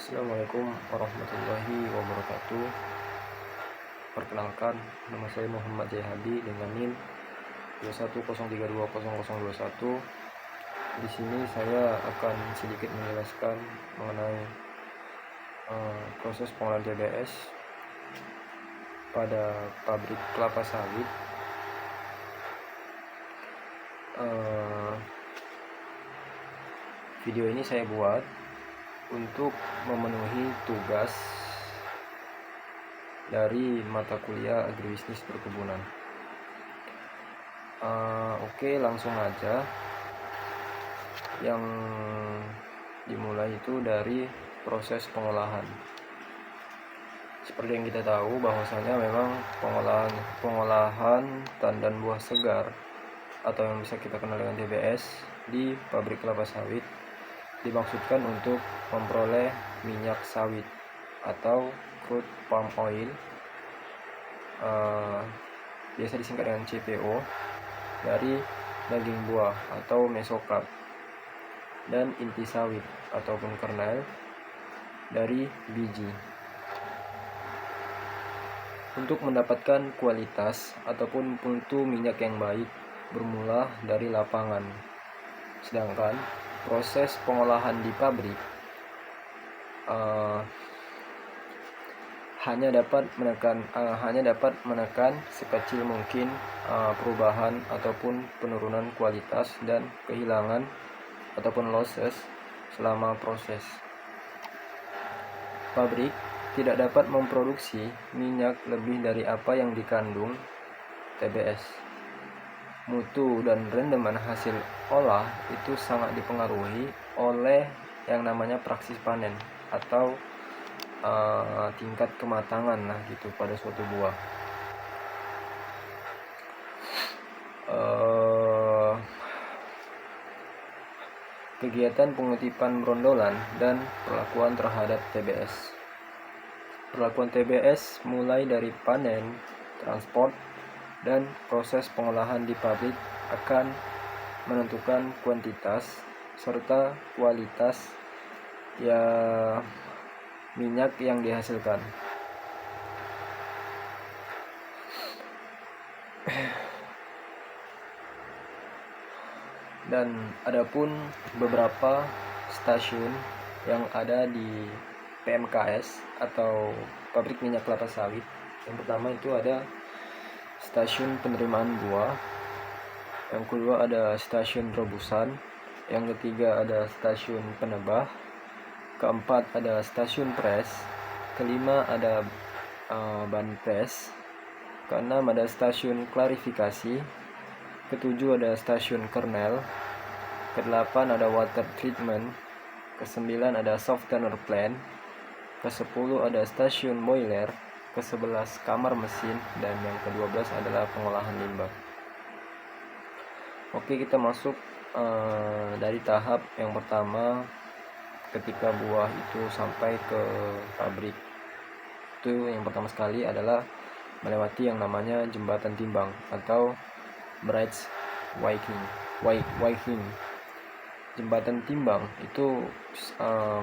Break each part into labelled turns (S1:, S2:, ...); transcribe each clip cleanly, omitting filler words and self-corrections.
S1: Assalamualaikum warahmatullahi wabarakatuh. Perkenalkan, nama saya Muhammad Jayhadi dengan NIM 2103200021. Di sini saya akan sedikit menjelaskan mengenai proses pengolahan TBS pada pabrik kelapa sawit. Video ini saya buat untuk memenuhi tugas dari mata kuliah agribisnis perkebunan. Oke, langsung aja. Yang dimulai itu dari proses pengolahan. Seperti yang kita tahu bahwasanya memang pengolahan tandan buah segar atau yang bisa kita kenal dengan TBS di pabrik kelapa sawit dimaksudkan untuk memperoleh minyak sawit atau crude palm oil, biasa disingkat dengan CPO, dari daging buah atau mesokarp, dan inti sawit ataupun kernel dari biji. Untuk mendapatkan kualitas ataupun mutu minyak yang baik bermula dari lapangan, sedangkan proses pengolahan di pabrik hanya dapat menekan sekecil mungkin perubahan ataupun penurunan kualitas dan kehilangan ataupun losses selama proses. Pabrik tidak dapat memproduksi minyak lebih dari apa yang dikandung TBS. Mutu dan rendeman hasil olah itu sangat dipengaruhi oleh yang namanya praksis panen atau tingkat kematangan pada suatu buah. Kegiatan pengutipan rondolan dan perlakuan terhadap TBS. Perlakuan TBS mulai dari panen, transport, dan proses pengolahan di pabrik akan menentukan kuantitas serta kualitas minyak yang dihasilkan. Dan adapun beberapa stasiun yang ada di PMKS atau pabrik minyak kelapa sawit. Yang pertama itu ada stasiun penerimaan buah, yang kedua ada stasiun rebusan, yang ketiga ada stasiun penebah, keempat ada stasiun pres, kelima ada ban pres, keenam ada stasiun klarifikasi, ketujuh ada stasiun kernel, kedelapan ada water treatment, kesembilan ada softener plant, ke-10 ada stasiun boiler, ke-11 kamar mesin, dan yang ke-12 adalah pengolahan limbah. Oke, kita masuk dari tahap yang pertama ketika buah itu sampai ke pabrik. Itu yang pertama sekali adalah melewati yang namanya jembatan timbang atau bridge weighing. Jembatan timbang itu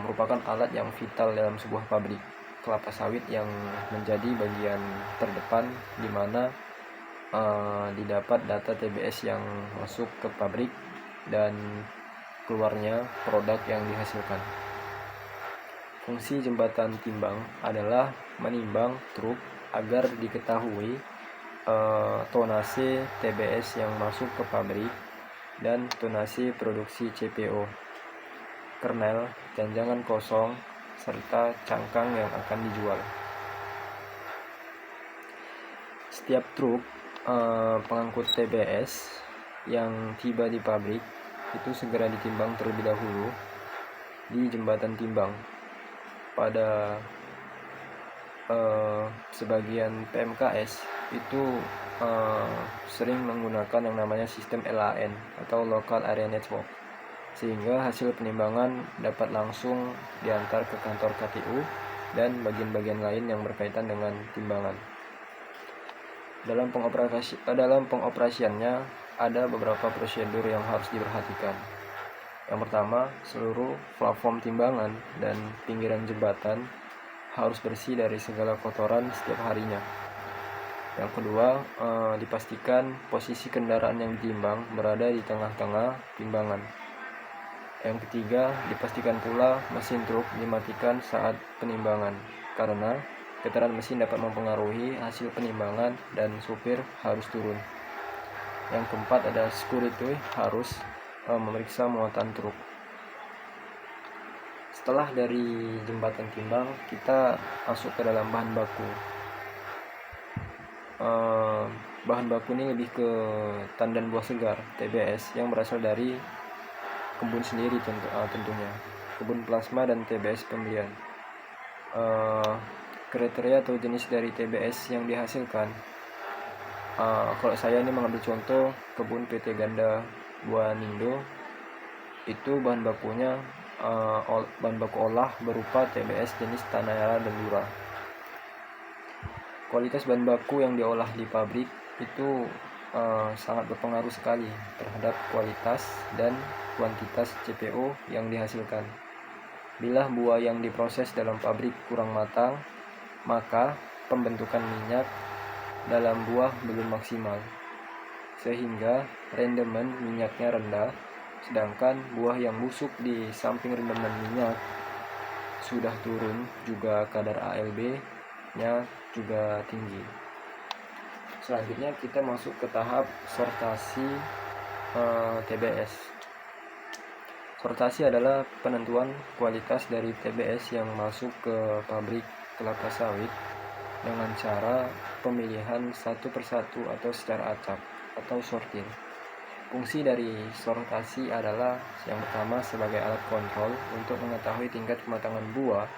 S1: merupakan alat yang vital dalam sebuah pabrik kelapa sawit yang menjadi bagian terdepan di mana didapat data TBS yang masuk ke pabrik dan keluarnya produk yang dihasilkan. Fungsi jembatan timbang adalah menimbang truk agar diketahui tonase TBS yang masuk ke pabrik dan tonase produksi CPO, kernel, jangan kosong, serta cangkang yang akan dijual. Setiap truk pengangkut TBS yang tiba di pabrik itu segera ditimbang terlebih dahulu di jembatan timbang. Pada sebagian PMKS itu sering menggunakan yang namanya sistem LAN atau Local Area Network, sehingga hasil penimbangan dapat langsung diantar ke kantor KTU dan bagian-bagian lain yang berkaitan dengan timbangan. Dalam pengoperasiannya ada beberapa prosedur yang harus diperhatikan. Yang pertama, seluruh platform timbangan dan pinggiran jembatan harus bersih dari segala kotoran setiap harinya. Yang kedua, dipastikan posisi kendaraan yang ditimbang berada di tengah-tengah timbangan. Yang ketiga, dipastikan pula mesin truk dimatikan saat penimbangan, karena getaran mesin dapat mempengaruhi hasil penimbangan dan supir harus turun. Yang keempat, ada security harus memeriksa muatan truk. Setelah dari jembatan timbang, kita masuk ke dalam bahan baku. Bahan baku ini lebih ke tandan buah segar TBS yang berasal dari kebun sendiri tentunya, kebun plasma dan TBS pembelian. Kriteria atau jenis dari TBS yang dihasilkan, kalau saya ini mengambil contoh kebun PT Ganda Buah Nindo, itu bahan bakunya bahan baku olah berupa TBS jenis Tanayara dan Lura. Kualitas bahan baku yang diolah di pabrik itu sangat berpengaruh sekali terhadap kualitas dan kuantitas CPO yang dihasilkan. Bila buah yang diproses dalam pabrik kurang matang, maka pembentukan minyak dalam buah belum maksimal, sehingga rendemen minyaknya rendah, sedangkan buah yang busuk di samping rendemen minyak sudah turun, juga kadar ALB-nya juga tinggi. Selanjutnya kita masuk ke tahap sortasi TBS. Sortasi adalah penentuan kualitas dari TBS yang masuk ke pabrik kelapa sawit dengan cara pemilihan satu persatu atau secara acak atau sortir. Fungsi dari sortasi adalah yang pertama sebagai alat kontrol untuk mengetahui tingkat kematangan buah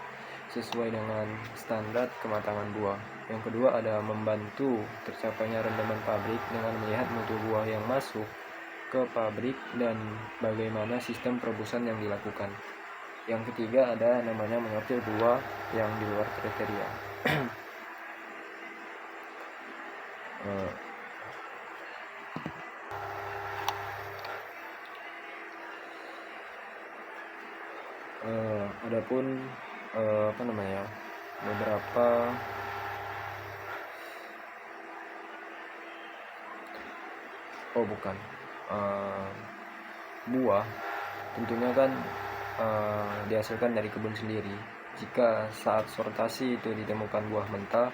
S1: sesuai dengan standar kematangan buah. Yang kedua ada membantu tercapainya rendaman pabrik dengan melihat mutu buah yang masuk ke pabrik dan bagaimana sistem perebusan yang dilakukan. Yang ketiga ada namanya menyortir buah yang di luar kriteria. Adapun beberapa buah tentunya kan dihasilkan dari kebun sendiri. Jika saat sortasi itu ditemukan buah mentah,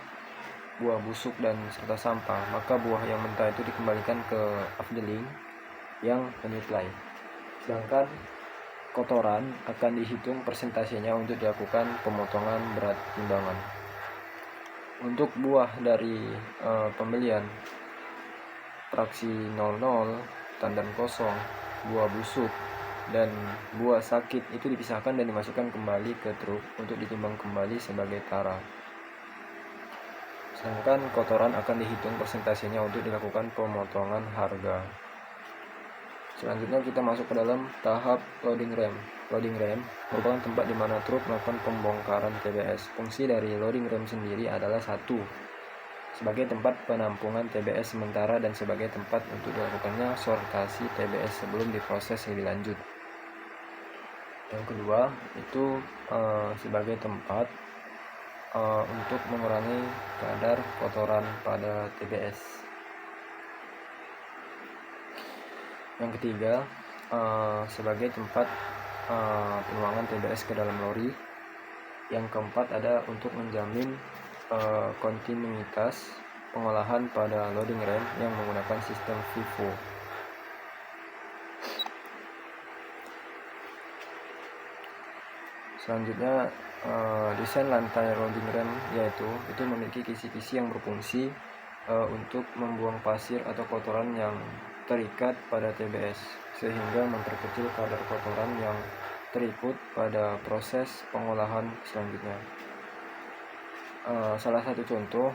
S1: buah busuk dan serta sampah, maka buah yang mentah itu dikembalikan ke afdeling yang menyuplai. Sedangkan kotoran akan dihitung persentasenya untuk dilakukan pemotongan berat timbangan. Untuk buah dari pembelian fraksi 00, tandan kosong, buah busuk, dan buah sakit itu dipisahkan dan dimasukkan kembali ke truk untuk ditimbang kembali sebagai tara. Sedangkan kotoran akan dihitung persentasenya untuk dilakukan pemotongan harga. Selanjutnya kita masuk ke dalam tahap loading ram. Loading ram merupakan tempat di mana truk melakukan pembongkaran TBS. Fungsi dari loading ram sendiri adalah satu, sebagai tempat penampungan TBS sementara dan sebagai tempat untuk dilakukannya sortasi TBS sebelum diproses lebih lanjut. Yang kedua itu sebagai tempat untuk mengurangi kadar kotoran pada TBS. Yang ketiga sebagai tempat penuangan TBS ke dalam lori. Yang keempat ada untuk menjamin kontinuitas pengolahan pada loading ram yang menggunakan sistem FIFO. Selanjutnya desain lantai loading ram itu memiliki kisi-kisi yang berfungsi untuk membuang pasir atau kotoran yang terikat pada TBS sehingga memperkecil kadar kotoran yang terikut pada proses pengolahan selanjutnya. Salah satu contoh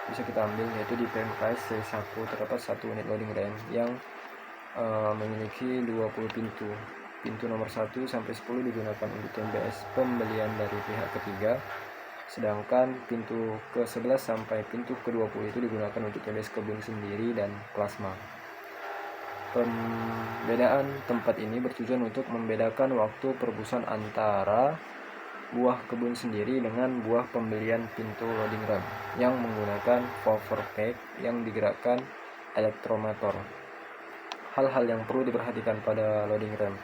S1: bisa kita ambil yaitu di PMKS C1 terdapat satu unit loading ram yang memiliki 20 pintu. Pintu nomor 1 sampai 10 digunakan untuk TBS pembelian dari pihak ketiga, sedangkan pintu ke-11 sampai pintu ke-20 itu digunakan untuk TBS kebun sendiri dan plasma. Pembedaan tempat ini bertujuan untuk membedakan waktu perebusan antara buah kebun sendiri dengan buah pembelian pintu loading ram yang menggunakan overpack yang digerakkan elektromotor. Hal-hal yang perlu diperhatikan pada loading ram.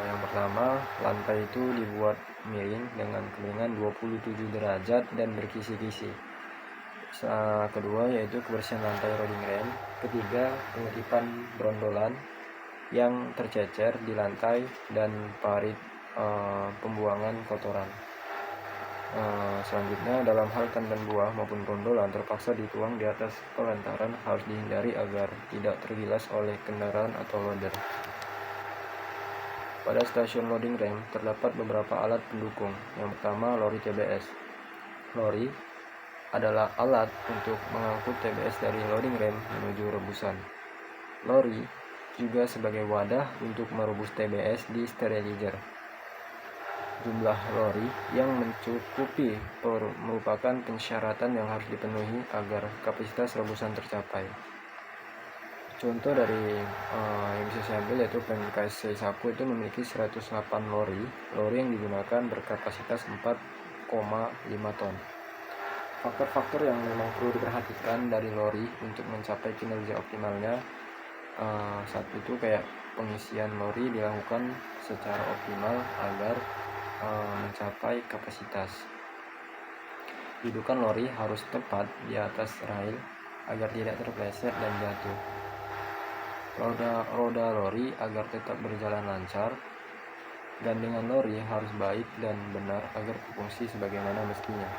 S1: Yang pertama, lantai itu dibuat miring dengan kemiringan 27 derajat dan berkisi-kisi. Kedua yaitu kebersihan lantai loading ram. Ketiga, pengetipan brondolan yang tercecer di lantai dan parit pembuangan kotoran. Selanjutnya, dalam hal tandan buah maupun brondolan terpaksa dituang di atas pelantaran harus dihindari agar tidak tergilas oleh kendaraan atau loader. Pada stasiun loading ram terdapat beberapa alat pendukung. Yang pertama, lori TBS. Lori adalah alat untuk mengangkut TBS dari loading ram menuju rebusan. Lori juga sebagai wadah untuk merebus TBS di sterilizer. Jumlah lori yang mencukupi merupakan persyaratan yang harus dipenuhi agar kapasitas rebusan tercapai. Contoh dari yang bisa saya ambil yaitu PMKS Seisaku itu memiliki 108 lori yang digunakan berkapasitas 4,5 ton. Faktor-faktor yang memang perlu diperhatikan dari lori untuk mencapai kinerja optimalnya, satu itu kayak pengisian lori dilakukan secara optimal agar mencapai kapasitas. Dudukan lori harus tepat di atas rail agar tidak terpleset dan jatuh. Roda lori agar tetap berjalan lancar. Gandengan lori harus baik dan benar agar berfungsi sebagaimana mestinya.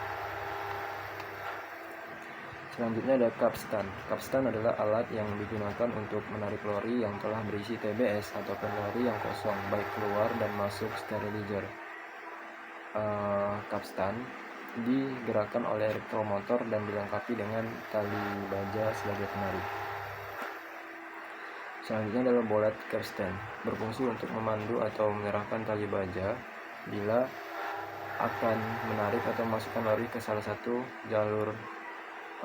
S1: Selanjutnya ada capstan. Capstan adalah alat yang digunakan untuk menarik lori yang telah berisi TBS ataupun lori yang kosong, baik keluar dan masuk sterilizer. Capstan digerakkan oleh elektromotor dan dilengkapi dengan tali baja sebagai penarik. Selanjutnya adalah bolat capstan, berfungsi untuk memandu atau menyerahkan tali baja bila akan menarik atau memasukkan lori ke salah satu jalur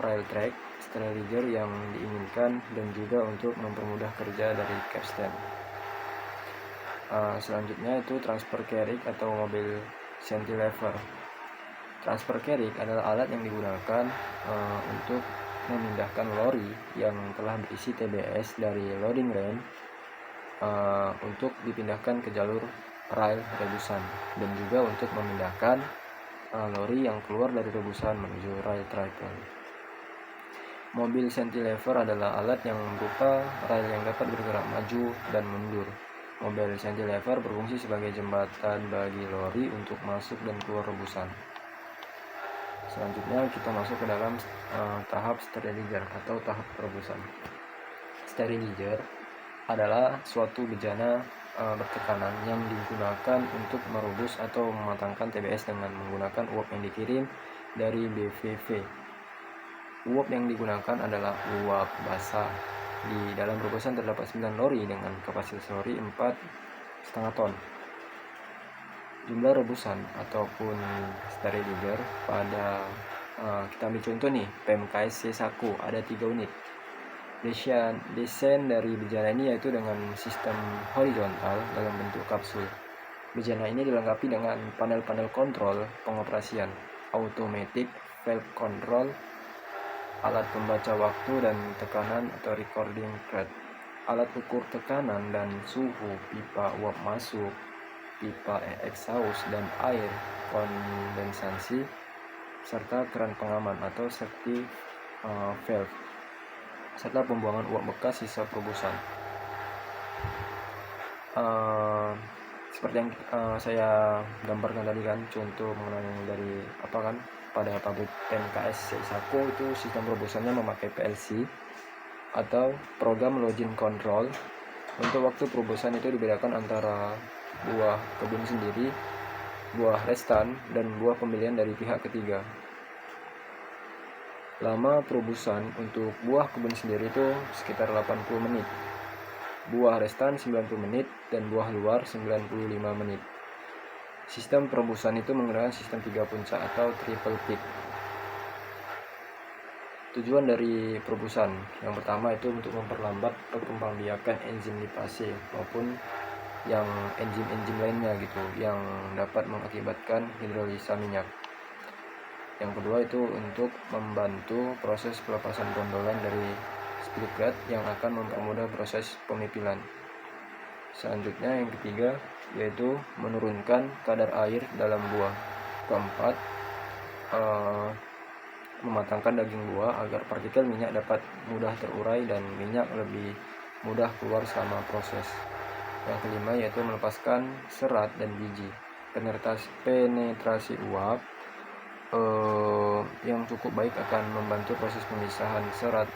S1: rail track sterilizer yang diinginkan dan juga untuk mempermudah kerja dari capstan. Selanjutnya itu transfer carriage atau mobil cantilever. Transfer carriage adalah alat yang digunakan untuk memindahkan lori yang telah berisi TBS dari loading ram untuk dipindahkan ke jalur rail rebusan dan juga untuk memindahkan lori yang keluar dari rebusan menuju rail track. Mobil cantilever adalah alat yang berupa rail yang dapat bergerak maju dan mundur. Mobil cantilever berfungsi sebagai jembatan bagi lori untuk masuk dan keluar rebusan. Selanjutnya kita masuk ke dalam tahap sterilizer atau tahap perebusan. Sterilizer adalah suatu bejana bertekanan yang digunakan untuk merebus atau mematangkan TBS dengan menggunakan uap yang dikirim dari BVV. Uap yang digunakan adalah uap basah. Di dalam rebusan terdapat 9 lori dengan kapasitas lori 4,5 ton. Jumlah rebusan ataupun sterilizer pada kita ambil contoh nih, PMKS Seisaku ada 3 unit. Desain dari bejana ini yaitu dengan sistem horizontal dalam bentuk kapsul. Bejana ini dilengkapi dengan panel-panel kontrol pengoperasian, automatic valve control, alat pembaca waktu dan tekanan atau recording rate, alat ukur tekanan dan suhu, pipa uap masuk, pipa exhaust dan air kondensasi, serta keran pengaman atau safety valve, serta pembuangan uap bekas sisa perebusan. Seperti yang saya gambarkan tadi kan, contoh mengenai dari apa kan, pada pabrik PMKS Seisaku itu sistem perebusannya memakai PLC atau program login control. Untuk waktu perebusan itu dibedakan antara buah kebun sendiri, buah restan, dan buah pembelian dari pihak ketiga. Lama perebusan untuk buah kebun sendiri itu sekitar 80 menit, buah restan 90 menit, dan buah luar 95 menit. Sistem perebusan itu menggunakan sistem 3 puncak atau triple peak. Tujuan dari perebusan yang pertama itu untuk memperlambat perkembangbiakan enzim lipase maupun yang enzim-enzim lainnya gitu yang dapat mengakibatkan hidrolisa minyak. Yang kedua itu untuk membantu proses pelepasan gondolan dari spigot yang akan mempermudah proses pemipilan. Selanjutnya yang ketiga yaitu menurunkan kadar air dalam buah. Keempat, mematangkan daging buah agar partikel minyak dapat mudah terurai dan minyak lebih mudah keluar selama proses. Yang kelima yaitu melepaskan serat dan biji. Penetrasi uap yang cukup baik akan membantu proses pemisahan serat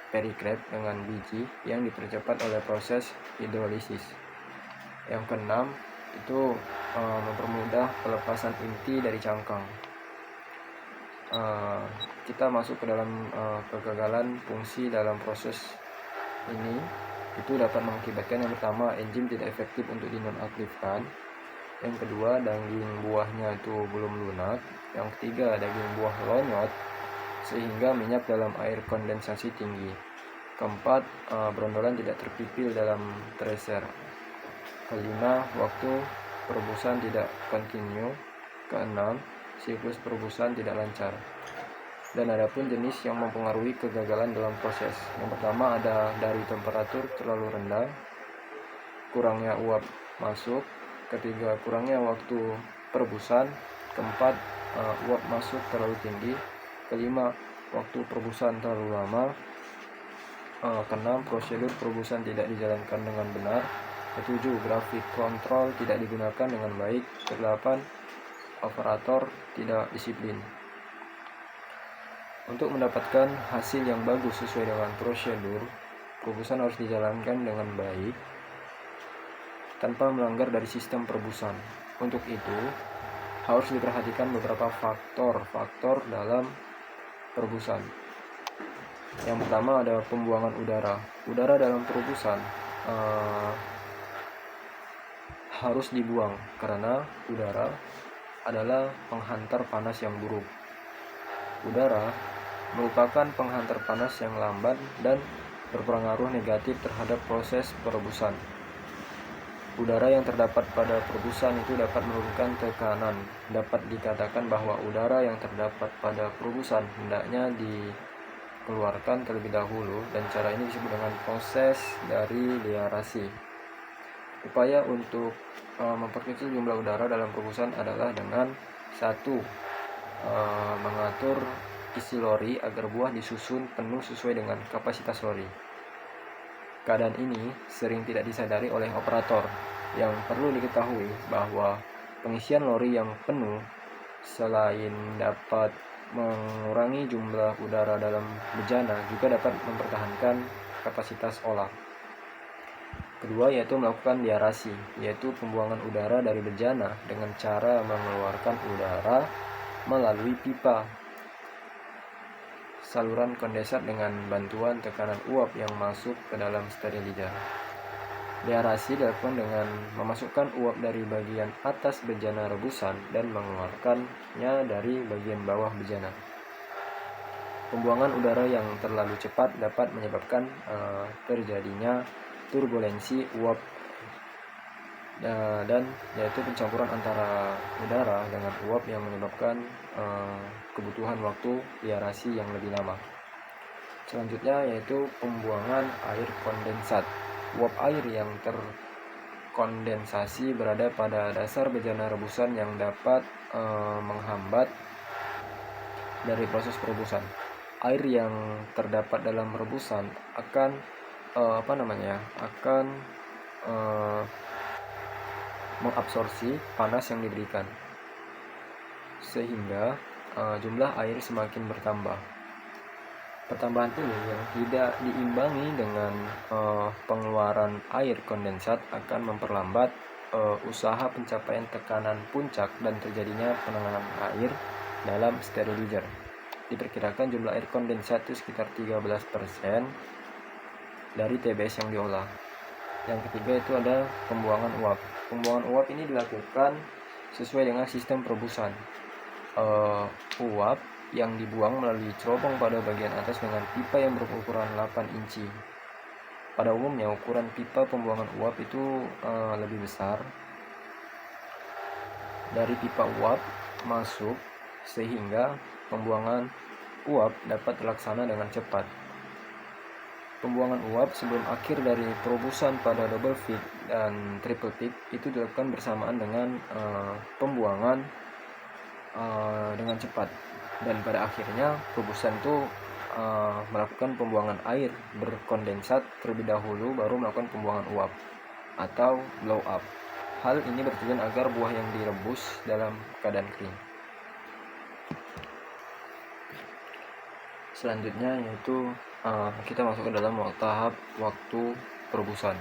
S1: perikrep dengan biji yang dipercepat oleh proses hidrolisis. Yang keenam itu mempermudah pelepasan inti dari cangkang. Kita masuk ke dalam kegagalan fungsi dalam proses ini itu dapat mengakibatkan yang pertama enzim tidak efektif untuk dinonaktifkan, yang kedua daging buahnya itu belum lunak, yang ketiga daging buah lonyot sehingga minyak dalam air kondensasi tinggi, keempat brondolan tidak terpipil dalam tracer, kelima waktu perebusan tidak kontinu, keenam siklus perebusan tidak lancar. Dan adapun jenis yang mempengaruhi kegagalan dalam proses. Yang pertama ada dari temperatur terlalu rendah, kurangnya uap masuk, ketiga kurangnya waktu perebusan, keempat uap masuk terlalu tinggi, kelima waktu perebusan terlalu lama, keenam prosedur perebusan tidak dijalankan dengan benar, ketujuh grafik kontrol tidak digunakan dengan baik, kedelapan operator tidak disiplin. Untuk mendapatkan hasil yang bagus sesuai dengan prosedur, perebusan harus dijalankan dengan baik tanpa melanggar dari sistem perebusan. Untuk itu, harus diperhatikan beberapa faktor dalam perebusan. Yang pertama ada pembuangan udara. Udara dalam perebusan harus dibuang karena udara adalah penghantar panas yang buruk. Udara merupakan penghantar panas yang lambat dan berpengaruh negatif terhadap proses perebusan. Udara yang terdapat pada perebusan itu dapat menurunkan tekanan. Dapat dikatakan bahwa udara yang terdapat pada perebusan hendaknya dikeluarkan terlebih dahulu, dan cara ini disebut dengan proses dari diarasi. Upaya untuk memperkecil jumlah udara dalam perebusan adalah dengan satu, mengatur isi lori agar buah disusun penuh sesuai dengan kapasitas lori. Keadaan ini sering tidak disadari oleh operator. Yang perlu diketahui bahwa pengisian lori yang penuh selain dapat mengurangi jumlah udara dalam bejana juga dapat mempertahankan kapasitas olah. Kedua yaitu melakukan diarasi, yaitu pembuangan udara dari bejana dengan cara mengeluarkan udara melalui pipa saluran kondensat dengan bantuan tekanan uap yang masuk ke dalam sterilizer. Diarasi dilakukan dengan memasukkan uap dari bagian atas bejana rebusan dan mengeluarkannya dari bagian bawah bejana. Pembuangan udara yang terlalu cepat dapat menyebabkan terjadinya turbulensi uap dan yaitu pencampuran antara udara dengan uap yang menyebabkan kebutuhan waktu diarasi yang lebih lama. Selanjutnya yaitu pembuangan air kondensat. Uap air yang terkondensasi berada pada dasar bejana rebusan yang dapat menghambat dari proses perebusan. Air yang terdapat dalam rebusan akan mengabsorpsi panas yang diberikan, sehingga jumlah air semakin bertambah. Pertambahan ini yang tidak diimbangi dengan pengeluaran air kondensat akan memperlambat usaha pencapaian tekanan puncak dan terjadinya penanganan air dalam sterilizer. Diperkirakan jumlah air kondensat itu sekitar 13% dari TBS yang diolah. Yang ketiga itu ada pembuangan uap. Pembuangan uap ini dilakukan sesuai dengan sistem perebusan. Uap yang dibuang melalui cerobong pada bagian atas dengan pipa yang berukuran 8 inci. Pada umumnya ukuran pipa pembuangan uap itu lebih besar dari pipa uap masuk, sehingga pembuangan uap dapat terlaksana dengan cepat. Pembuangan uap sebelum akhir dari perobusan pada double peak dan triple peak itu dilakukan bersamaan dengan pembuangan dengan cepat, dan pada akhirnya perobusan itu melakukan pembuangan air berkondensat terlebih dahulu, baru melakukan pembuangan uap atau blow up. Hal ini bertujuan agar buah yang direbus dalam keadaan kering. Selanjutnya yaitu kita masuk ke dalam tahap waktu perebusan.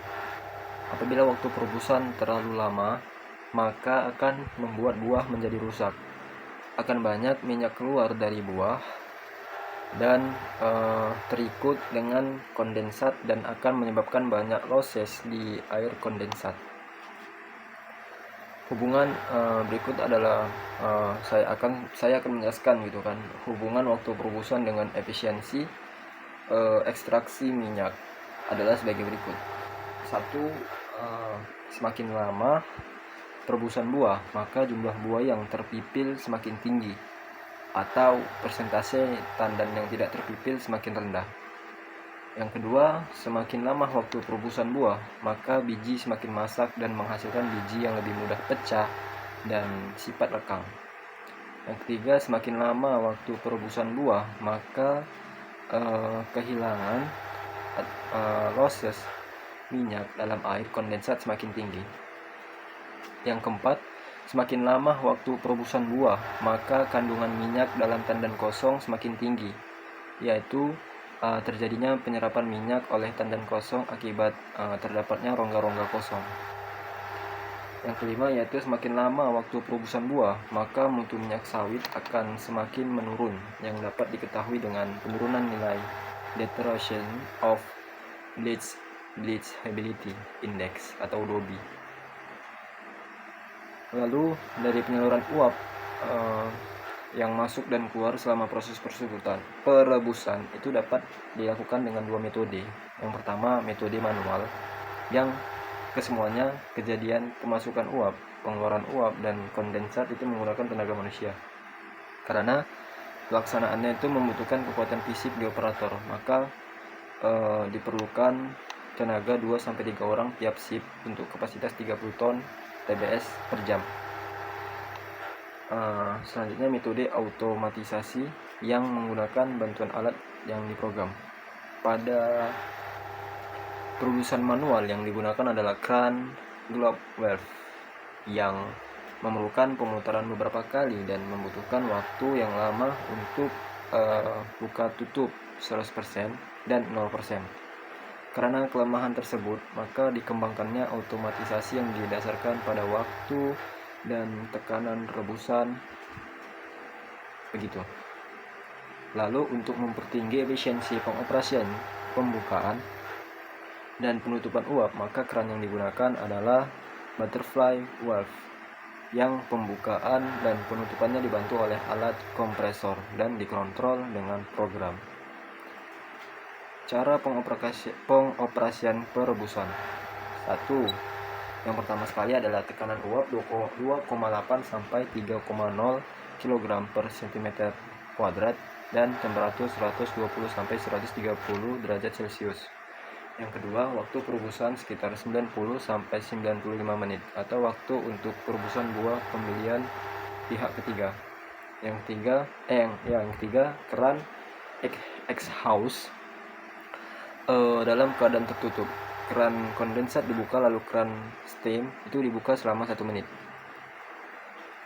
S1: Apabila waktu perebusan terlalu lama, maka akan membuat buah menjadi rusak. Akan banyak minyak keluar dari buah dan terikut dengan kondensat dan akan menyebabkan banyak losses di air kondensat. Hubungan berikut adalah saya akan menjelaskan gitu kan, hubungan waktu perebusan dengan efisiensi ekstraksi minyak adalah sebagai berikut. 1. Semakin lama perebusan buah, maka jumlah buah yang terpipil semakin tinggi, atau persentase tandan yang tidak terpipil semakin rendah. Yang kedua, semakin lama waktu perebusan buah, maka biji semakin masak dan menghasilkan biji yang lebih mudah pecah dan sifat lekang. Yang ketiga, semakin lama waktu perebusan buah, maka kehilangan losses minyak dalam air kondensat semakin tinggi. Yang keempat, semakin lama waktu perebusan buah, maka kandungan minyak dalam tandan kosong semakin tinggi, yaitu terjadinya penyerapan minyak oleh tandan kosong akibat terdapatnya rongga-rongga kosong. Yang kelima yaitu semakin lama waktu perebusan buah, maka mutu minyak sawit akan semakin menurun, yang dapat diketahui dengan penurunan nilai Deterioration of Bleachability Index atau DOBI. Lalu dari penyaluran uap yang masuk dan keluar selama proses perebusan itu dapat dilakukan dengan dua metode. Yang pertama, metode manual, yang kesemuanya kejadian kemasukan uap, pengeluaran uap, dan kondensat itu menggunakan tenaga manusia. Karena pelaksanaannya itu membutuhkan kekuatan fisik di operator, maka diperlukan tenaga 2-3 orang tiap shift untuk kapasitas 30 ton TBS per jam. Selanjutnya metode automatisasi yang menggunakan bantuan alat yang diprogram. Pada perebusan manual yang digunakan adalah kran globe valve yang memerlukan pemutaran beberapa kali dan membutuhkan waktu yang lama untuk buka tutup 100% dan 0%. Karena kelemahan tersebut, maka dikembangkannya automatisasi yang didasarkan pada waktu dan tekanan rebusan begitu. Lalu untuk mempertinggi efisiensi pengoperasian, pembukaan dan penutupan uap, maka kran yang digunakan adalah butterfly valve yang pembukaan dan penutupannya dibantu oleh alat kompresor dan dikontrol dengan program. Cara pengoperasian perebusan. 1. Yang pertama sekali adalah tekanan uap 2,8 sampai 3,0 kg per cm kuadrat dan temperatur 120 sampai 130 derajat Celcius. Yang kedua, waktu perebusan sekitar 90 sampai 95 menit atau waktu untuk perebusan buah pembelian pihak ketiga. Yang ketiga, keran exhaust dalam keadaan tertutup. Keran kondensat dibuka, lalu keran steam itu dibuka selama 1 menit.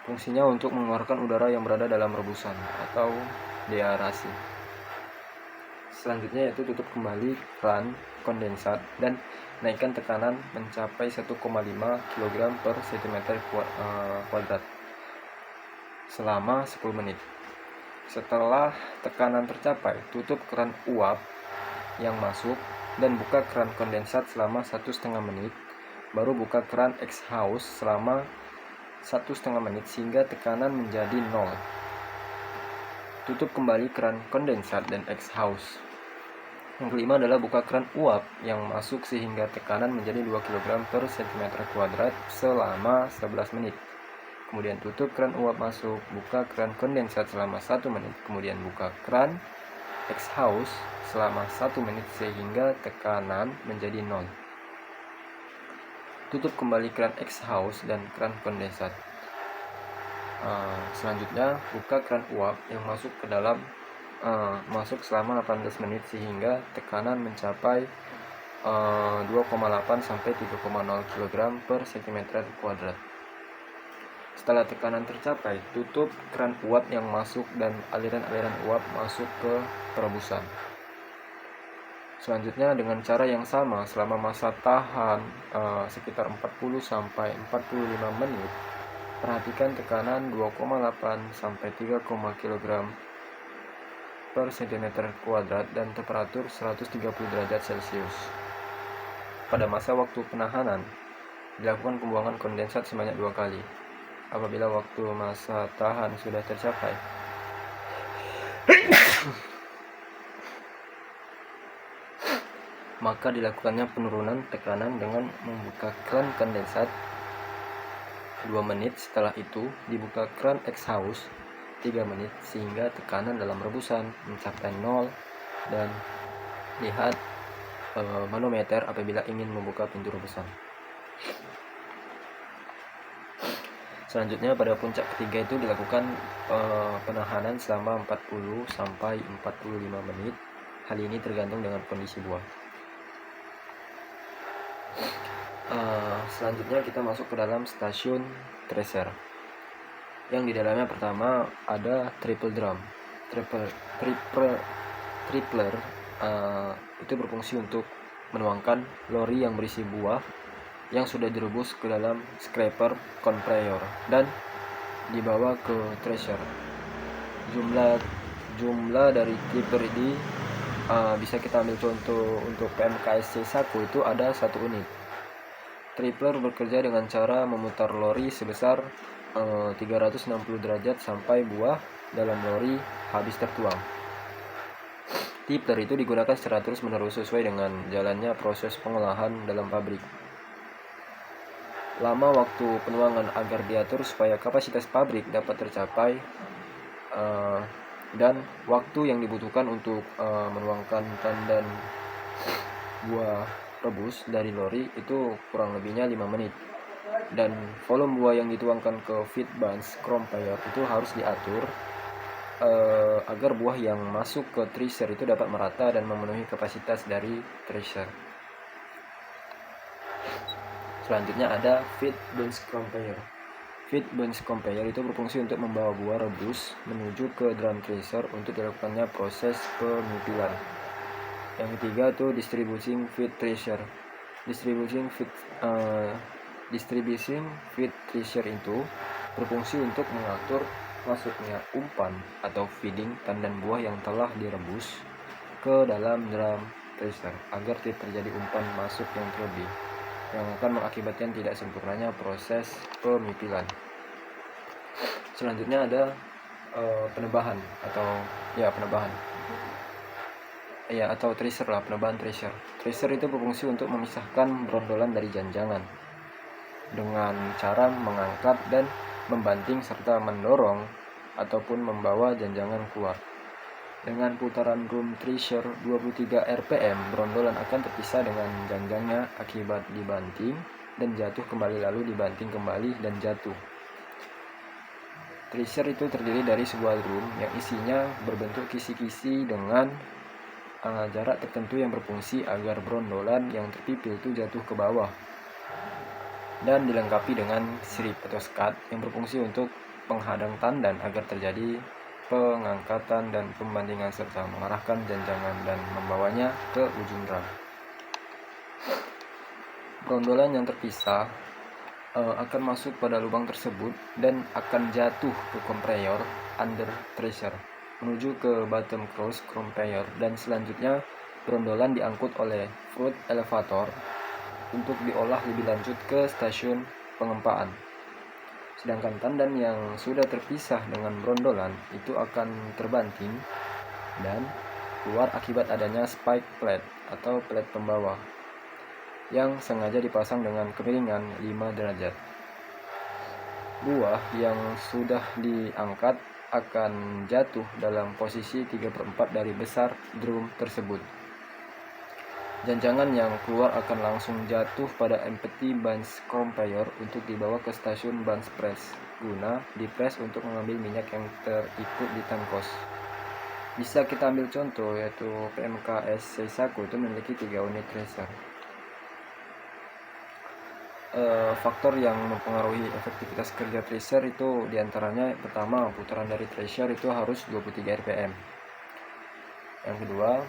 S1: Fungsinya untuk mengeluarkan udara yang berada dalam rebusan atau deaerasi. Selanjutnya yaitu tutup kembali keran kondensat dan naikkan tekanan mencapai 1,5 kg per cm kuadrat selama 10 menit. Setelah tekanan tercapai, tutup keran uap yang masuk dan buka keran kondensat selama 1,5 menit, baru buka keran exhaust selama 1,5 menit sehingga tekanan menjadi 0. tutup kembali keran kondensat dan exhaust. Yang kelima adalah buka keran uap yang masuk sehingga tekanan menjadi 2 kg per cm kuadrat selama 11 menit. Kemudian tutup keran uap masuk, buka keran kondensat selama 1 menit, kemudian buka keran exhaust selama 1 menit sehingga tekanan menjadi 0. Tutup kembali keran exhaust dan keran kondensat. Selanjutnya buka keran uap yang masuk ke dalam masuk selama 18 menit sehingga tekanan mencapai 2,8 sampai 3,0 kg per cm kuadrat. Setelah tekanan tercapai, tutup keran uap yang masuk dan aliran-aliran uap masuk ke perebusan. Selanjutnya dengan cara yang sama selama masa tahan sekitar 40 sampai 45 menit, perhatikan tekanan 2,8 sampai 3, kg per cm kuadrat dan temperatur 130 derajat Celcius. Pada masa waktu penahanan, dilakukan pembuangan kondensat sebanyak 2 kali. Apabila waktu masa tahan sudah tercapai, maka dilakukannya penurunan tekanan dengan membuka keran kondensat 2 menit. Setelah itu dibuka keran exhaust 3 menit sehingga tekanan dalam rebusan mencapai 0 dan lihat manometer apabila ingin membuka pintu rebusan. Selanjutnya pada puncak ketiga itu dilakukan penahanan selama 40 sampai 45 menit. Hal ini tergantung dengan kondisi buah. Selanjutnya kita masuk ke dalam stasiun tracer, yang di dalamnya pertama ada triple drum. Tripler itu berfungsi untuk menuangkan lori yang berisi buah yang sudah direbus ke dalam scraper conveyor dan dibawa ke thresher. Jumlah dari tripler ini bisa kita ambil contoh untuk PMKS C1 itu ada 1 unit. Tripler bekerja dengan cara memutar lori sebesar 360 derajat sampai buah dalam lori habis tertuang. Tripler itu digunakan secara terus-menerus sesuai dengan jalannya proses pengolahan dalam pabrik. Lama waktu penuangan agar diatur supaya kapasitas pabrik dapat tercapai, dan waktu yang dibutuhkan untuk menuangkan tandan buah rebus dari lori itu kurang lebihnya 5 menit. Dan volume buah yang dituangkan ke feed bunch conveyor itu harus diatur agar buah yang masuk ke thresher itu dapat merata dan memenuhi kapasitas dari thresher. Selanjutnya ada feed bunch conveyor. Feed bunch conveyor itu berfungsi untuk membawa buah rebus menuju ke drum thresher untuk dilakukannya proses pemipilan. Yang ketiga itu distributing feed thresher. Distributing feed thresher itu berfungsi untuk mengatur masuknya umpan atau feeding tandan buah yang telah direbus ke dalam drum thresher agar tidak terjadi umpan masuk yang terlebih, yang akan mengakibatkan tidak sempurnanya proses pemipilan. Selanjutnya ada penebahan atau thresher lah, penebahan thresher. Thresher itu berfungsi untuk memisahkan brondolan dari janjangan dengan cara mengangkat dan membanting serta mendorong ataupun membawa janjangan keluar. Dengan putaran drum thresher 23 rpm, brondolan akan terpisah dengan janjangnya akibat dibanting dan jatuh kembali, lalu dibanting kembali dan jatuh. Thresher itu terdiri dari sebuah drum yang isinya berbentuk kisi-kisi dengan jarak tertentu yang berfungsi agar brondolan yang terpipil itu jatuh ke bawah, dan dilengkapi dengan sirip atau skat yang berfungsi untuk penghadang tandan agar terjadi pengangkatan dan pembantingan serta mengarahkan janjangan dan membawanya ke ujung drum. Brondolan yang terpisah akan masuk pada lubang tersebut dan akan jatuh ke conveyor under thresher menuju ke bottom cross conveyor, dan selanjutnya brondolan diangkut oleh fruit elevator untuk diolah lebih lanjut ke stasiun pengempaan. Sedangkan tandan yang sudah terpisah dengan brondolan itu akan terbanting dan keluar akibat adanya spike plate atau plate pembawa yang sengaja dipasang dengan kemiringan 5 derajat. Buah yang sudah diangkat akan jatuh dalam posisi 3/4 dari besar drum tersebut. Janjangan yang keluar akan langsung jatuh pada empty bunch conveyor untuk dibawa ke stasiun bunch press guna dipres untuk mengambil minyak yang terikut di tangkos. Bisa kita ambil contoh yaitu PMKS Seisaku itu memiliki 3 unit thresher. Faktor yang mempengaruhi efektivitas kerja thresher itu diantaranya pertama, putaran dari thresher itu harus 23 rpm. Yang kedua,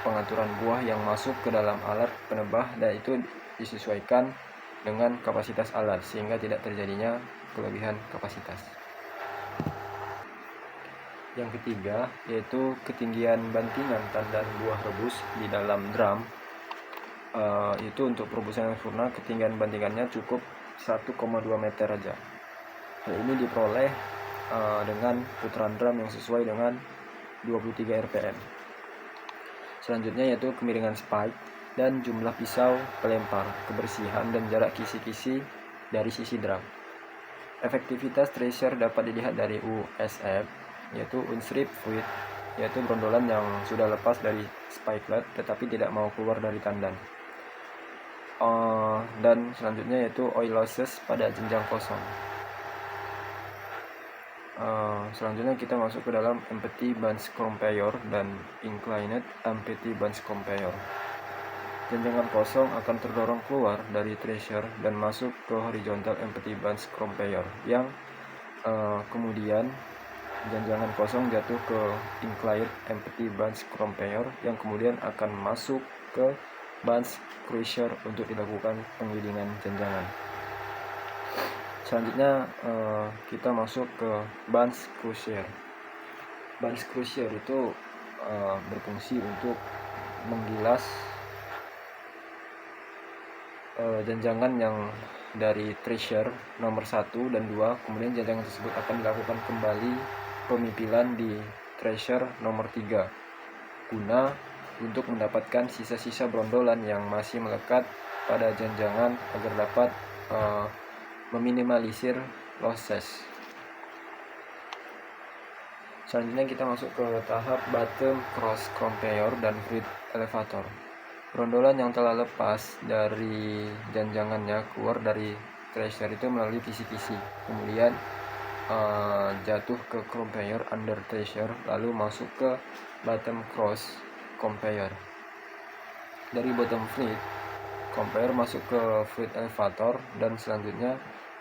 S1: pengaturan buah yang masuk ke dalam alat penebah dan itu disesuaikan dengan kapasitas alat sehingga tidak terjadinya kelebihan kapasitas. Yang ketiga yaitu ketinggian bantingan tandan buah rebus di dalam drum. Itu untuk perebusan yang sempurna ketinggian bantingannya cukup 1,2 meter aja. Hal ini diperoleh dengan putaran drum yang sesuai dengan 23 rpm. Selanjutnya yaitu kemiringan spike dan jumlah pisau pelempar, kebersihan dan jarak kisi-kisi dari sisi drum. Efektivitas thresher dapat dilihat dari USF yaitu unstrip fluid, yaitu brondolan yang sudah lepas dari spikelet tetapi tidak mau keluar dari tandan. Dan selanjutnya yaitu oil losses pada jenjang kosong. Selanjutnya kita masuk ke dalam empty bunch conveyor dan inclined empty bunch conveyor. Janjangan kosong akan terdorong keluar dari thresher dan masuk ke horizontal empty bunch conveyor yang kemudian janjangan kosong jatuh ke inclined empty bunch conveyor yang kemudian akan masuk ke bunch crusher untuk dilakukan penggilingan janjangan. Selanjutnya kita masuk ke bunch crusher. Bunch crusher itu berfungsi untuk menggilas janjangan yang dari thresher nomor 1 dan 2, kemudian janjangan tersebut akan dilakukan kembali pemipilan di thresher nomor 3 guna untuk mendapatkan sisa-sisa brondolan yang masih melekat pada janjangan agar dapat meminimalisir losses. Selanjutnya kita masuk ke tahap bottom cross conveyor dan fruit elevator. Brondolan yang telah lepas dari janjangannya keluar dari thresher itu melalui kisi-kisi, kemudian jatuh ke conveyor under thresher, lalu masuk ke bottom cross conveyor. Dari bottom fruit conveyor masuk ke fruit elevator dan selanjutnya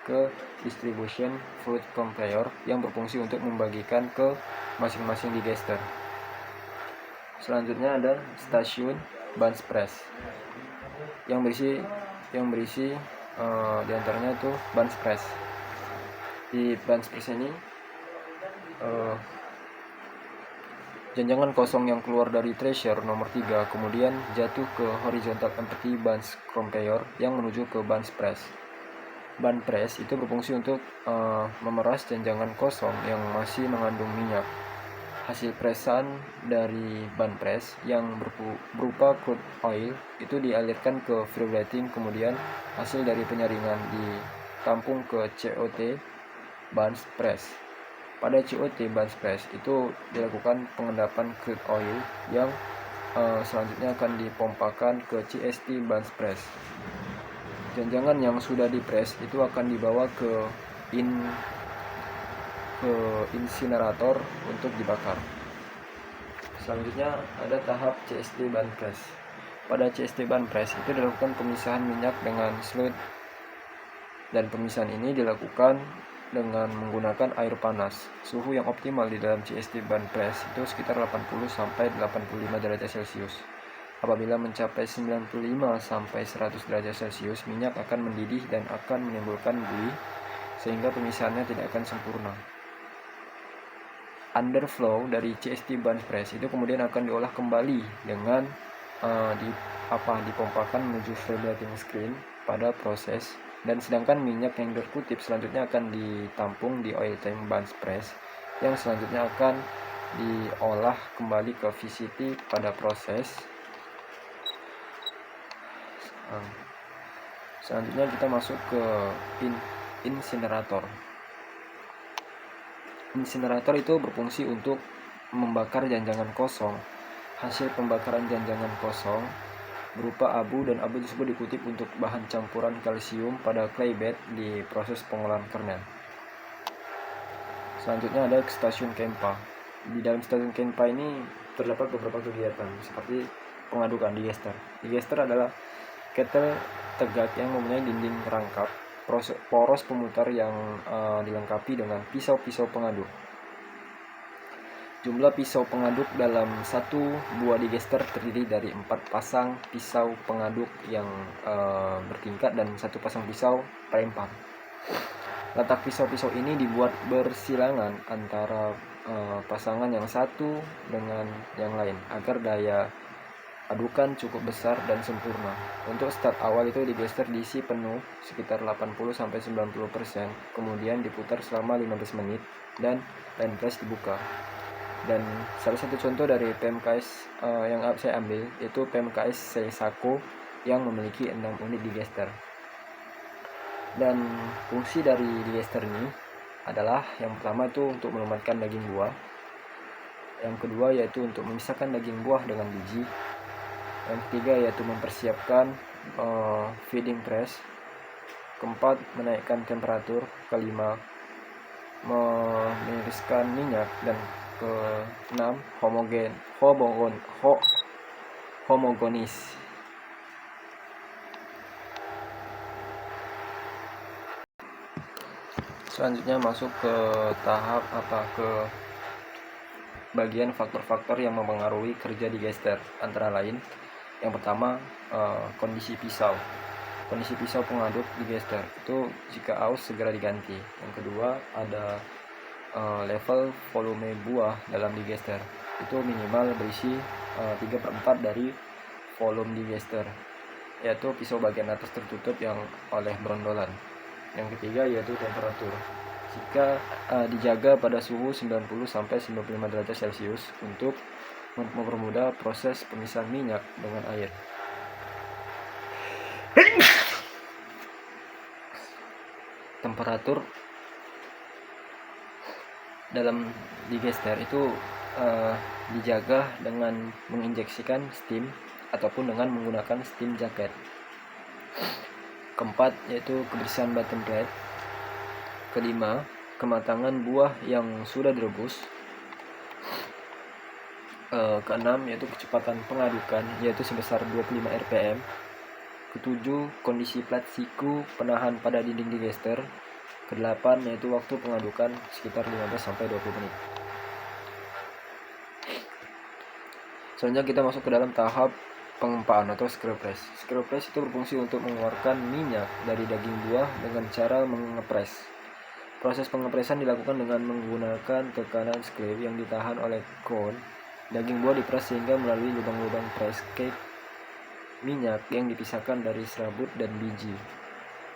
S1: ke distribution fruit conveyor yang berfungsi untuk membagikan ke masing-masing digester. Selanjutnya ada stasiun bunch press yang berisi diantaranya itu bunch press. Di bunch press ini janjangan kosong yang keluar dari thresher nomor 3 kemudian jatuh ke horizontal empty bunch conveyor yang menuju ke bunch press. Bunch press itu berfungsi untuk memeras janjangan kosong yang masih mengandung minyak. Hasil presan dari bunch press yang berupa crude oil itu dialirkan ke flue-blading, kemudian hasil dari penyaringan ditampung ke COT bunch press. Pada COT bunch press itu dilakukan pengendapan crude oil yang selanjutnya akan dipompakan ke CST bunch press. Janjangan yang sudah dipres itu akan dibawa ke insinerator untuk dibakar. Selanjutnya ada tahap CST bunch press. Pada CST bunch press itu dilakukan pemisahan minyak dengan sludge, dan pemisahan ini dilakukan dengan menggunakan air panas. Suhu yang optimal di dalam CST bunch press itu sekitar 80 sampai 85 derajat Celcius. Apabila mencapai 95 sampai 100 derajat Celcius, minyak akan mendidih dan akan menimbulkan buih sehingga pemisahannya tidak akan sempurna. Underflow dari CST bunch press itu kemudian akan diolah kembali dengan dipompakan menuju flue-blading screen pada proses Dan sedangkan minyak yang terkutip selanjutnya akan ditampung di oil tank bunch press yang selanjutnya akan diolah kembali ke VCT pada proses. Selanjutnya kita masuk ke insinerator. Insinerator itu berfungsi untuk membakar janjangan kosong. Hasil pembakaran janjangan kosong berupa abu, dan abu tersebut dikutip untuk bahan campuran kalsium pada clay bed di proses pengolahan kernel. Selanjutnya ada stasiun Kempa. Di dalam stasiun Kempa ini terdapat beberapa kegiatan seperti pengadukan digester. Digester adalah ketel tegak yang mempunyai dinding rangkap poros pemutar yang dilengkapi dengan pisau-pisau pengaduk. Jumlah pisau pengaduk dalam satu buah digester terdiri dari 4 pasang pisau pengaduk yang bertingkat dan 1 pasang pisau pelempar. Letak pisau-pisau ini dibuat bersilangan antara pasangan yang satu dengan yang lain agar daya adukan cukup besar dan sempurna. Untuk start awal itu digester diisi penuh sekitar 80-90%, kemudian diputar selama 15 menit dan line press dibuka. Dan salah satu contoh dari PMKS yang saya ambil yaitu PMKS Seisako yang memiliki 6 unit digester. Dan fungsi dari digester ini adalah yang pertama itu untuk melumatkan daging buah, yang kedua yaitu untuk memisahkan daging buah dengan biji, yang ketiga yaitu mempersiapkan feeding press, keempat menaikkan temperatur, kelima meniriskan minyak, dan keenam homogenis. Selanjutnya masuk ke tahap ke bagian faktor-faktor yang mempengaruhi kerja digester, antara lain yang pertama kondisi pisau. Kondisi pisau pengaduk digester itu jika aus segera diganti. Yang kedua ada level volume buah dalam digester, itu minimal berisi 3/4 dari volume digester, yaitu pisau bagian atas tertutup yang oleh brondolan. Yang ketiga yaitu temperatur, jika dijaga pada suhu 90-95 derajat Celcius untuk mempermudah proses pemisahan minyak dengan air. Temperatur dalam digester itu dijaga dengan menginjeksikan steam ataupun dengan menggunakan steam jacket. Keempat yaitu kebersihan bottom plate. Kelima, kematangan buah yang sudah direbus. Keenam yaitu kecepatan pengadukan yaitu sebesar 25 rpm. Ketujuh, kondisi plat siku penahan pada dinding digester. Kedelapan yaitu waktu pengadukan sekitar 15-20 menit. Selanjutnya kita masuk ke dalam tahap pengempaan atau screw press. Screw press itu berfungsi untuk mengeluarkan minyak dari daging buah dengan cara mengepres. Proses pengepresan dilakukan dengan menggunakan tekanan screw yang ditahan oleh cone. Daging buah diperas sehingga melalui lubang-lubang press cake minyak yang dipisahkan dari serabut dan biji.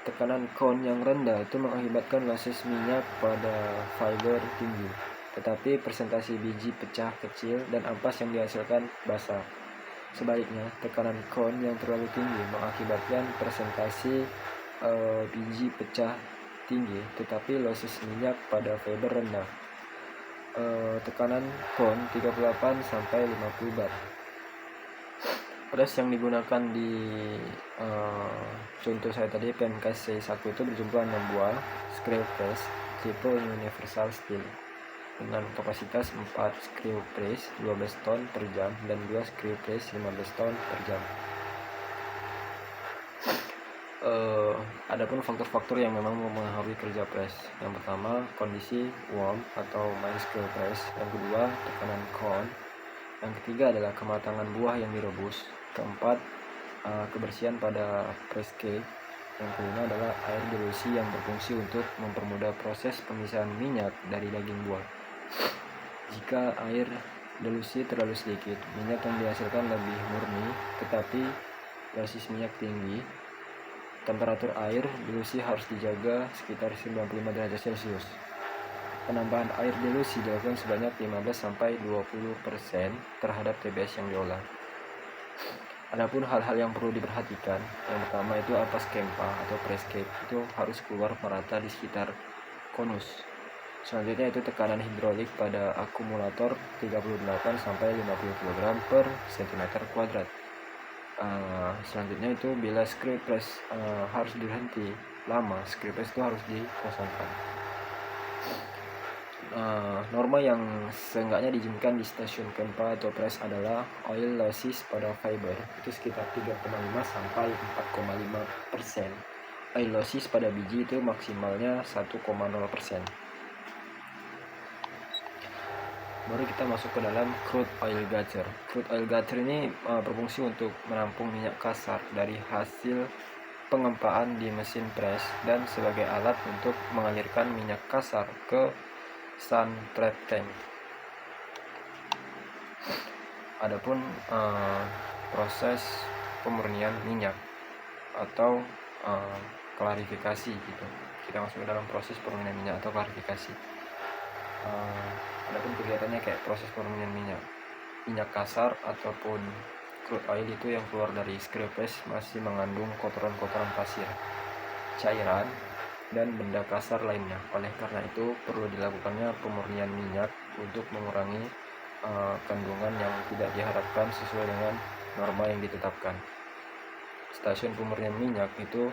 S1: Tekanan cone yang rendah itu mengakibatkan losses minyak pada fiber tinggi, tetapi presentasi biji pecah kecil dan ampas yang dihasilkan basah. Sebaliknya, tekanan cone yang terlalu tinggi mengakibatkan presentasi biji pecah tinggi, tetapi losses minyak pada fiber rendah. Tekanan cone 38-50 bar. Press yang digunakan di contoh saya tadi PMKS Seisako itu berjumlah 6 buah screw press tipe universal steel dengan kapasitas 4 screw press 12 ton per jam dan 2 screw press 15 ton per jam. Adapun faktor-faktor yang memang mempengaruhi kerja press, yang pertama kondisi warm atau main screw press, yang kedua tekanan cone, yang ketiga adalah kematangan buah yang direbus, keempat kebersihan pada press cake, yang kelima adalah air dilusi yang berfungsi untuk mempermudah proses pemisahan minyak dari daging buah. Jika air dilusi terlalu sedikit, minyak yang dihasilkan lebih murni, tetapi dosis minyak tinggi. Temperatur air dilusi harus dijaga sekitar 95 derajat Celcius. Penambahan air dilusi dilakukan sebanyak 15-20% terhadap TBS yang diolah. Adapun hal-hal yang perlu diperhatikan, yang pertama itu ampas Kempa atau press cape itu harus keluar merata di sekitar konus. Selanjutnya itu tekanan hidrolik pada akumulator 38-50 kg per cm kuadrat. Selanjutnya itu bila screw press harus berhenti lama, screw press itu harus dikosongkan. Norma yang seenggaknya diizinkan di stasiun Kempa atau press adalah oil losses pada fiber itu sekitar 3,5-4,5%. Oil losses pada biji itu maksimalnya 1,0%. Baru kita masuk ke dalam crude oil gauger. Crude oil gauger ini berfungsi untuk menampung minyak kasar dari hasil pengempaan di mesin press dan sebagai alat untuk mengalirkan minyak kasar ke sun trap tank. Adapun proses pemurnian minyak atau klarifikasi gitu. Kita masuk ke dalam proses pemurnian minyak atau klarifikasi. Adapun kegiatannya kayak proses pemurnian minyak kasar ataupun crude oil itu yang keluar dari screw press masih mengandung kotoran-kotoran pasir, cairan, dan benda kasar lainnya. Oleh karena itu perlu dilakukannya pemurnian minyak untuk mengurangi kandungan yang tidak diharapkan sesuai dengan norma yang ditetapkan. Stasiun pemurnian minyak itu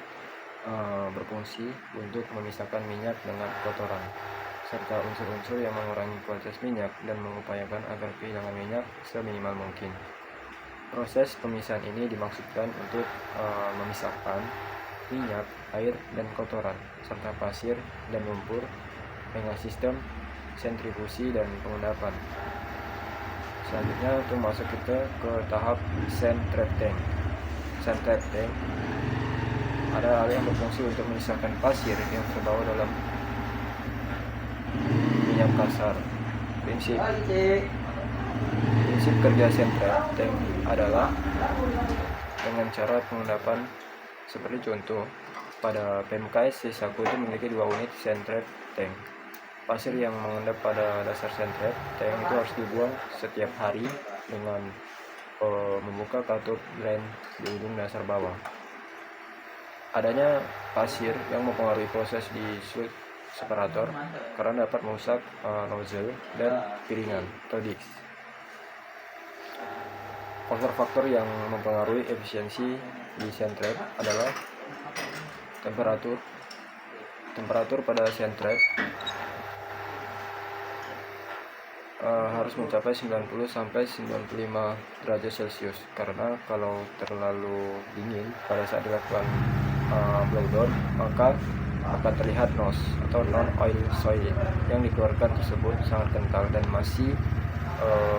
S1: berfungsi untuk memisahkan minyak dengan kotoran serta unsur-unsur yang mengurangi kualitas minyak dan mengupayakan agar kehilangan minyak seminimal mungkin. Proses pemisahan ini dimaksudkan untuk memisahkan minyak, air, dan kotoran serta pasir dan lumpur dengan sistem sentrifusi dan pengendapan. Selanjutnya untuk masuk kita ke tahap sand trap tank. Sand trap tank ada area yang berfungsi untuk memisahkan pasir yang terbawa dalam minyak kasar. Prinsip kerja sand trap tank adalah dengan cara pengendapan seperti contoh pada PMKS Seisaku itu memiliki 2 unit sand trap tank. Pasir yang mengendap pada dasar sand trap tank itu harus dibuang setiap hari dengan membuka katup drain di ujung dasar bawah. Adanya pasir yang mempengaruhi proses di sludge separator karena dapat merusak nozzle dan piringan atau disc. Faktor-faktor yang mempengaruhi efisiensi di sand trap adalah temperatur pada sand trap harus mencapai 90-95 derajat Celcius karena kalau terlalu dingin pada saat dilakukan blowdown maka akan terlihat NOS atau non-oil soil yang dikeluarkan tersebut sangat kental dan masih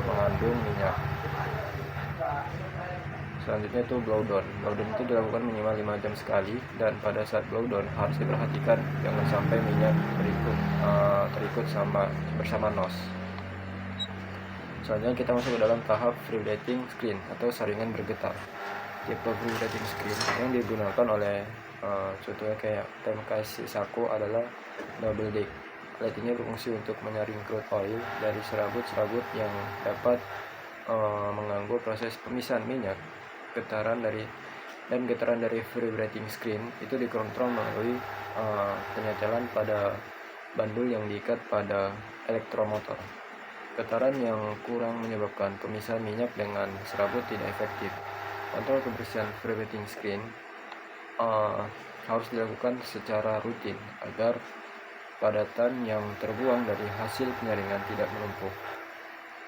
S1: mengandung minyak. Selanjutnya itu blowdown. Blowdown itu dilakukan minimal 5 jam sekali dan pada saat blowdown harus diperhatikan jangan sampai minyak terikut bersama NOS. Selanjutnya kita masuk ke dalam tahap vibrating screen atau saringan bergetar. Tipe vibrating screen yang digunakan oleh contohnya kayak PMKS Seisaku adalah double deck. Alat ini berfungsi untuk menyaring crude oil dari serabut-serabut yang dapat mengganggu proses pemisahan minyak. Getaran dari vibrating screen itu dikontrol melalui penyetelan pada bandul yang diikat pada elektromotor. Getaran yang kurang menyebabkan pemisahan minyak dengan serabut tidak efektif. Kontrol kebersihan vibrating screen harus dilakukan secara rutin agar padatan yang terbuang dari hasil penyaringan tidak menumpuk.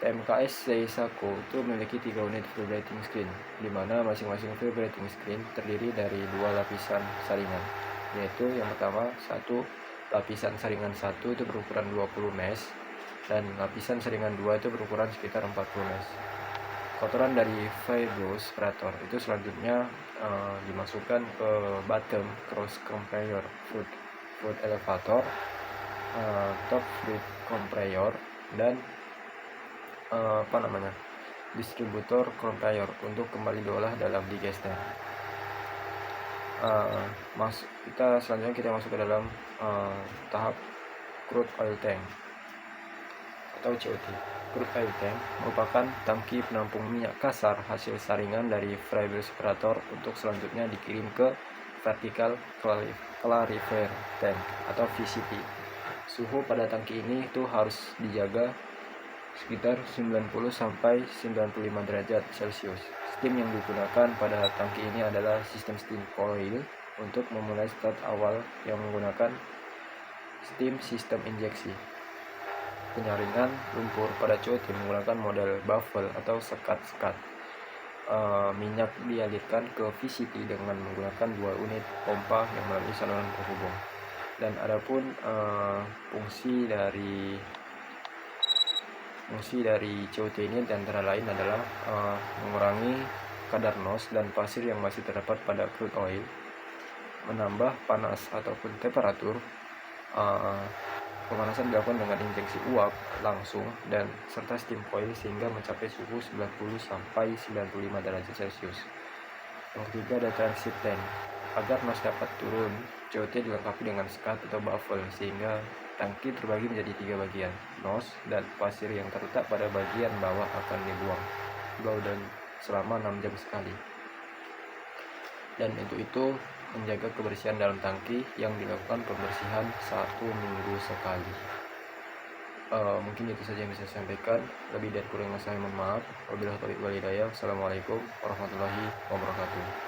S1: PMKS Seisaku itu memiliki 3 unit vibrating screen, di mana masing-masing vibrating screen terdiri dari 2 lapisan saringan, yaitu yang pertama lapisan saringan 1 itu berukuran 20 mesh dan lapisan saringan 2 itu berukuran sekitar 40 mesh. Kotoran dari fibrous separator itu selanjutnya dimasukkan ke bottom cross compressor fluid elevator, top fluid compressor, dan distributor compressor untuk kembali diolah dalam digester. kita masuk ke dalam tahap crude oil tank atau COT. Crude oil tank merupakan tangki penampung minyak kasar hasil saringan dari flywheel separator untuk selanjutnya dikirim ke vertical clarifier tank atau VCT. Suhu pada tangki ini itu harus dijaga sekitar 90 sampai 95 derajat Celcius. Steam yang digunakan pada tangki ini adalah sistem steam coil untuk memulai start awal yang menggunakan steam sistem injeksi. Penyaringan lumpur pada COT menggunakan model baffle atau sekat-sekat. Minyak dialirkan ke VCT dengan menggunakan 2 unit pompa yang melalui saluran penghubung. Dan adapun fungsi dari COT ini antara lain adalah mengurangi kadar NOx dan pasir yang masih terdapat pada crude oil, menambah panas ataupun temperatur. Pemanasan dilakukan dengan injeksi uap langsung dan serta steam coil sehingga mencapai suhu 90 sampai 95 derajat Celcius. Yang ketiga ada transit tank. Agar NOx dapat turun, COT dilengkapi dengan sekat atau baffle sehingga tangki terbagi menjadi 3 bagian. NOx dan pasir yang terletak pada bagian bawah akan dibuang dan selama 6 jam sekali. Dan untuk itu menjaga kebersihan dalam tangki yang dilakukan pembersihan 1 minggu sekali. Mungkin itu saja yang bisa saya sampaikan. Lebih dan kurangnya saya mohon maaf. Wabillahi taufiq wal hidayah. Assalamualaikum warahmatullahi wabarakatuh.